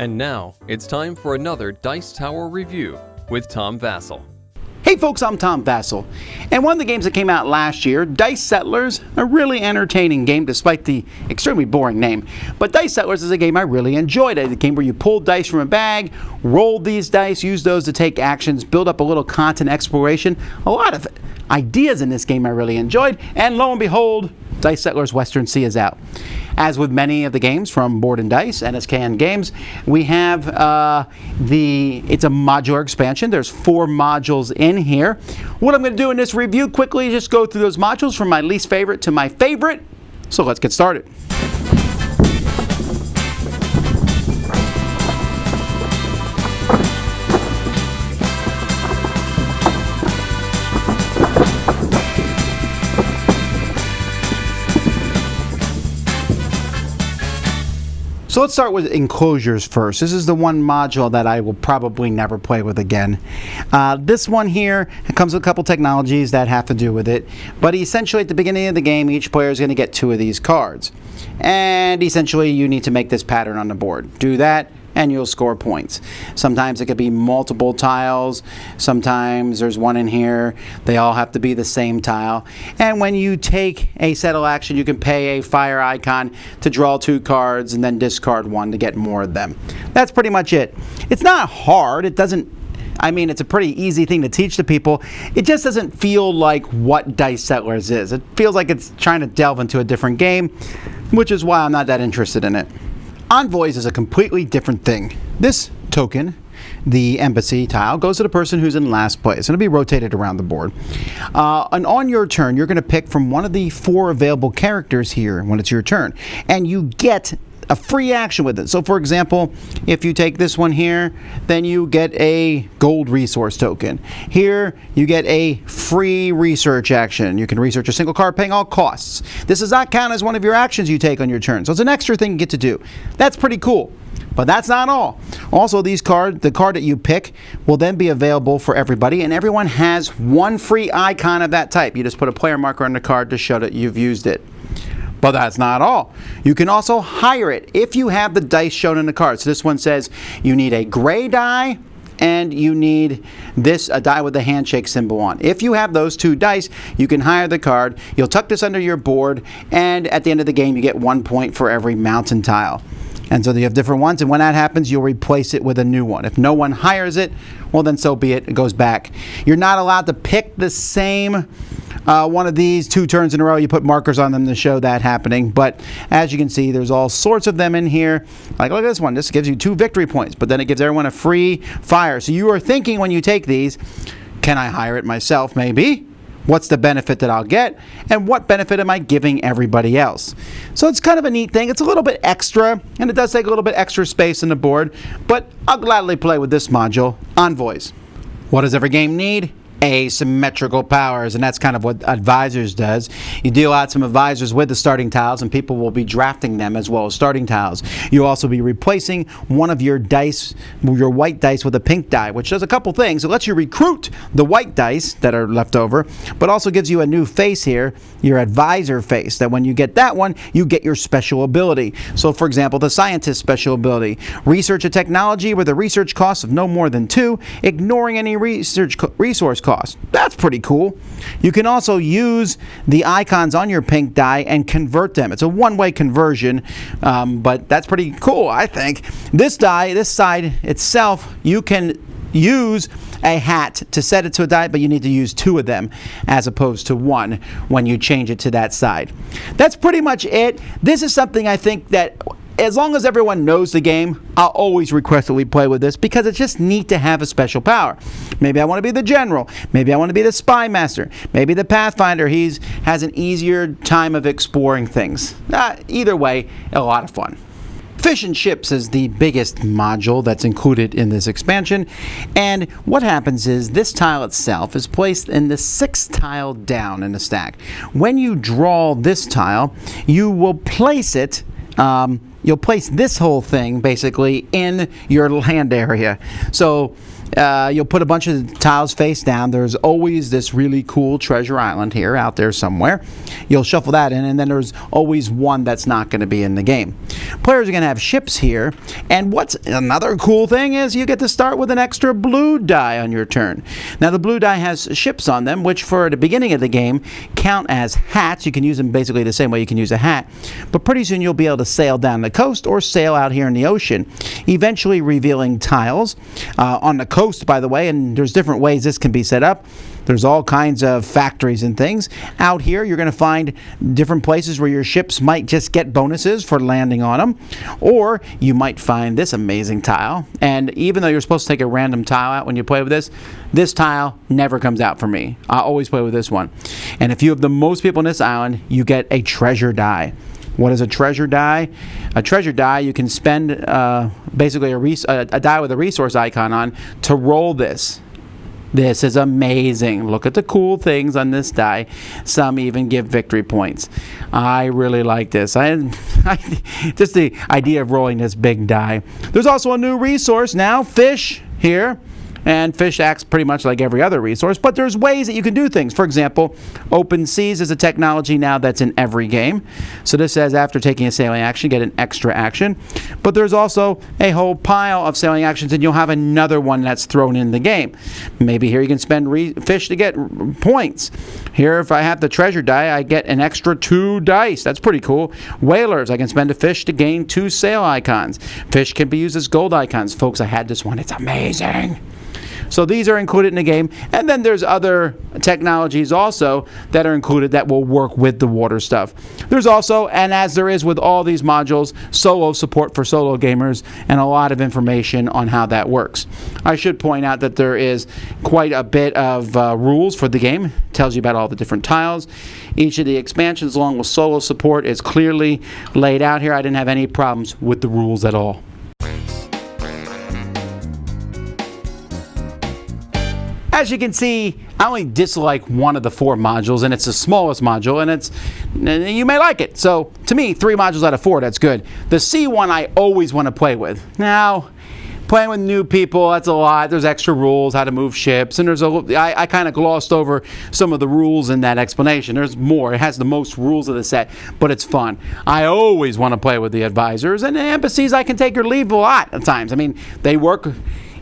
And now, it's time for another Dice Tower review with Tom Vasel. Hey folks, I'm Tom Vasel, and one of the games that came out last year, Dice Settlers, a really entertaining game despite the extremely boring name. But Dice Settlers is a game I really enjoyed. It's a game where you pull dice from a bag, roll these dice, use those to take actions, build up a little content exploration, a lot of ideas in this game I really enjoyed, and lo and behold, Dice Settlers Western Sea is out. As with many of the games from Board and Dice, NSKN Games, we have it's a modular expansion. There's 4 modules in here. What I'm going to do in this review, quickly just go through those modules from my least favorite to my favorite. So let's get started. So let's start with enclosures first. This is the one module that I will probably never play with again. This one here comes with a couple technologies that have to do with it, but essentially at the beginning of the game, each player is going to get 2 of these cards. And essentially you need to make this pattern on the board. Do that, and you'll score points. Sometimes it could be multiple tiles. Sometimes there's one in here. They all have to be the same tile. And when you take a settle action, you can pay a fire icon to draw 2 cards and then discard 1 to get more of them. That's pretty much it. It's not hard. It's a pretty easy thing to teach to people. It just doesn't feel like what Dice Settlers is. It feels like it's trying to delve into a different game, which is why I'm not that interested in it. Envoys is a completely different thing. This token, the embassy tile, goes to the person who's in last place. It'll be rotated around the board. And on your turn, you're going to pick from one of the 4 available characters here when it's your turn. And you get a free action with it. So for example, if you take this one here, then you get a gold resource token. Here, you get a free research action. You can research a single card paying all costs. This does not count as one of your actions you take on your turn. So it's an extra thing you get to do. That's pretty cool. But that's not all. Also, the card that you pick will then be available for everybody, and everyone has 1 free icon of that type. You just put a player marker on the card to show that you've used it. But that's not all. You can also hire it if you have the dice shown in the card. So this one says you need a gray die and you need a die with the handshake symbol on. If you have those 2 dice, you can hire the card. You'll tuck this under your board, and at the end of the game, you get 1 point for every mountain tile. And so you have different ones, and when that happens, you'll replace it with a new one. If no one hires it, well then so be it. It goes back. You're not allowed to pick the same one of these 2 turns in a row. You put markers on them to show that happening. But as you can see, there's all sorts of them in here. Like look at this one. This gives you 2 victory points, but then it gives everyone a free fire. So you are thinking when you take these, can I hire it myself? Maybe. What's the benefit that I'll get? And what benefit am I giving everybody else? So it's kind of a neat thing. It's a little bit extra, and it does take a little bit extra space on the board, but I'll gladly play with this module, Envoys. What does every game need? Asymmetrical powers, and that's kind of what Advisors does. You deal out some Advisors with the starting tiles, and people will be drafting them as well as starting tiles. You'll also be replacing one of your dice, your white dice, with a pink die, which does a couple things. It lets you recruit the white dice that are left over, but also gives you a new face here, your Advisor face, that when you get that one, you get your special ability. So for example, the Scientist special ability. Research a technology with a research cost of no more than 2, ignoring any resource cost. That's pretty cool. You can also use the icons on your pink die and convert them. It's a one-way conversion, but that's pretty cool, I think. This die, this side itself, you can use a hat to set it to a die, but you need to use 2 of them as opposed to 1 when you change it to that side. That's pretty much it. This is something I think that as long as everyone knows the game, I'll always request that we play with this because it's just neat to have a special power. Maybe I want to be the general. Maybe I want to be the spy master. Maybe the pathfinder. He has an easier time of exploring things. Either way, a lot of fun. Fish and Ships is the biggest module that's included in this expansion, and what happens is this tile itself is placed in the 6th tile down in the stack. When you draw this tile, you will place it you'll place this whole thing basically in your land area. So you'll put a bunch of tiles face down. There's always this really cool treasure island here out there somewhere. You'll shuffle that in, and then there's always one that's not going to be in the game. Players are going to have ships here, and what's another cool thing is you get to start with an extra blue die on your turn. Now the blue die has ships on them, which for the beginning of the game count as hats. You can use them basically the same way you can use a hat, but pretty soon you'll be able to sail down the coast or sail out here in the ocean, eventually revealing tiles on the coast, by the way, and there's different ways this can be set up. There's all kinds of factories and things. Out here, you're going to find different places where your ships might just get bonuses for landing on them. Or you might find this amazing tile. And even though you're supposed to take a random tile out when you play with this tile never comes out for me. I always play with this one. And if you have the most people on this island, you get a treasure die. What is a treasure die? A treasure die, you can spend basically a die with a resource icon on to roll this. This is amazing. Look at the cool things on this die. Some even give victory points. I really like this. Just the idea of rolling this big die. There's also a new resource now, fish here. And fish acts pretty much like every other resource, but there's ways that you can do things. For example, open seas is a technology now that's in every game. So this says after taking a sailing action, get an extra action. But there's also a whole pile of sailing actions, and you'll have another one that's thrown in the game. Maybe here you can spend fish to get points. Here, if I have the treasure die, I get an extra 2 dice. That's pretty cool. Whalers, I can spend a fish to gain 2 sail icons. Fish can be used as gold icons. Folks, I had this one. It's amazing. So these are included in the game, and then there's other technologies also that are included that will work with the water stuff. There's also, and as there is with all these modules, solo support for solo gamers and a lot of information on how that works. I should point out that there is quite a bit of rules for the game. It tells you about all the different tiles. Each of the expansions along with solo support is clearly laid out here. I didn't have any problems with the rules at all. As you can see, I only dislike one of the 4 modules, and it's the smallest module, and you may like it. So, to me, 3 modules out of 4, that's good. The C one I always want to play with. Now, playing with new people, that's a lot. There's extra rules, how to move ships, and I kind of glossed over some of the rules in that explanation. There's more. It has the most rules of the set, but it's fun. I always want to play with the advisors, and the embassies I can take or leave a lot of times. I mean, they work.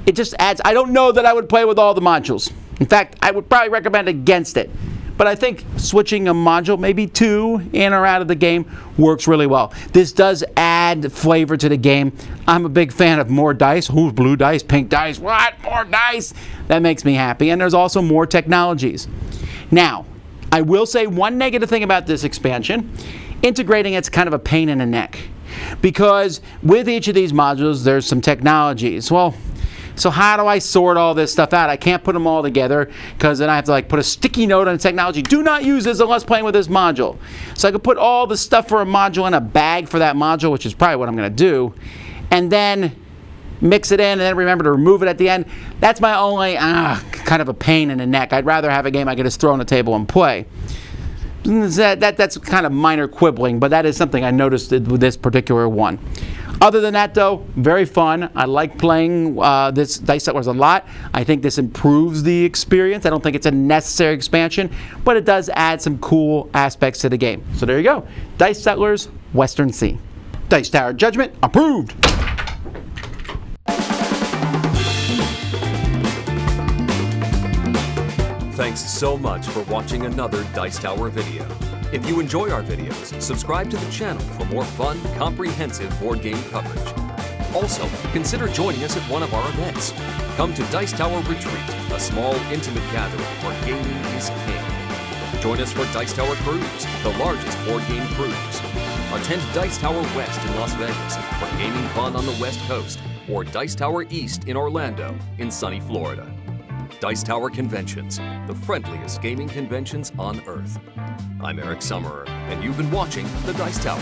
It just adds. I don't know that I would play with all the modules. In fact, I would probably recommend against it. But I think switching a module, maybe 2, in or out of the game, works really well. This does add flavor to the game. I'm a big fan of more dice. Ooh, blue dice, pink dice. What? More dice? That makes me happy. And there's also more technologies. Now, I will say one negative thing about this expansion. Integrating it's kind of a pain in the neck. Because with each of these modules, there's some technologies. Well, so how do I sort all this stuff out? I can't put them all together because then I have to put a sticky note on the technology. Do not use this unless playing with this module. So I could put all the stuff for a module in a bag for that module, which is probably what I'm going to do, and then mix it in and then remember to remove it at the end. That's my only kind of a pain in the neck. I'd rather have a game I can just throw on the table and play. That's kind of minor quibbling, but that is something I noticed with this particular one. Other than that, though, very fun. I like playing this Dice Settlers a lot. I think this improves the experience. I don't think it's a necessary expansion, but it does add some cool aspects to the game. So there you go. Dice Settlers, Western Sea. Dice Tower Judgment, approved. Thanks so much for watching another Dice Tower video. If you enjoy our videos, subscribe to the channel for more fun, comprehensive board game coverage. Also, consider joining us at one of our events. Come to Dice Tower Retreat, a small, intimate gathering where gaming is king. Join us for Dice Tower Cruise, the largest board game cruise. Attend Dice Tower West in Las Vegas for gaming fun on the West Coast, or Dice Tower East in Orlando in sunny Florida. Dice Tower Conventions, the friendliest gaming conventions on Earth. I'm Eric Summerer, and you've been watching the Dice Tower.